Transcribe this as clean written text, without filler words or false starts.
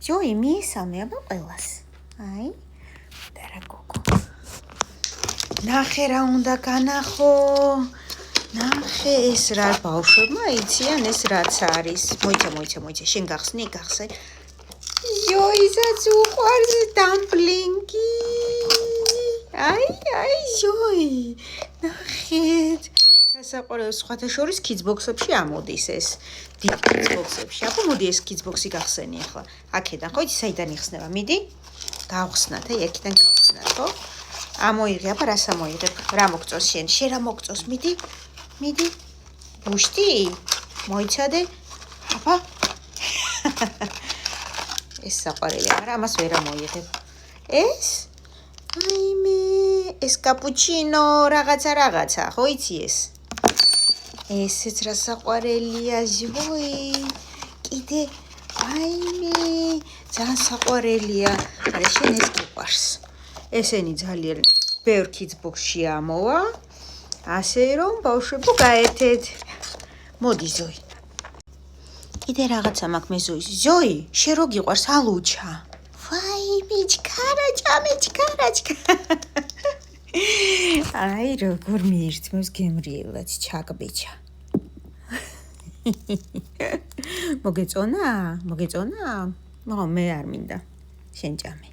ჯოი მიესალმე აბა ყველას. აი, დარა გოგო. ნახე რა უნდა განახო. ნახე ეს რა ბავშვებმა იციან ეს რაც არის. მოიცა, შენ გახსნი. ჯოისაც უყვარს დამპლინგი. აი, ჯოი. ნახეთ. სასაყვარელო სხვათა შორის kids-box-ებში ამოდის ეს. დიდ kids-box-ებში. აბა მოდი ეს kids-box-ი გახსენი ახლა. აქედან ხო იცი საიდან იხსნება? მიდი. გავხსნათ, აი აქედან გავხსნათ, ხო? ამოიღე, აბა რას ამოიღებ? რა მოგწოს შენ? შენ რა მოგწოს? მიდი. ბუშტი? მოიცადე. აბა. ეს საყვარელი არა, ამას ვერ ამოიღებ. ეს? აიმე, ეს კაპუჩინო, რაღაცა, ხო იცი ეს? ესეც რა საყვარელია, ჟოი. კიდე, აიმე, ძალიან საყვარელია. არა, შენ ეს გიყვარს. ესენი ძალიან ბევრ kids-box-ში ამოვა. ასე რომ ბავშვებო გაერთეთ. მოდი ზოი. კიდე რაღაცა მაქვს მე ზოის. ზოი, შენ რო გიყვარს ალუჩა. ვაი, მიჩქარა. აი როგორ მიირთმევს გემრიელად ჩაკბიჩა. მოგეწონა? მე არ მინდა. შენ ჭამე.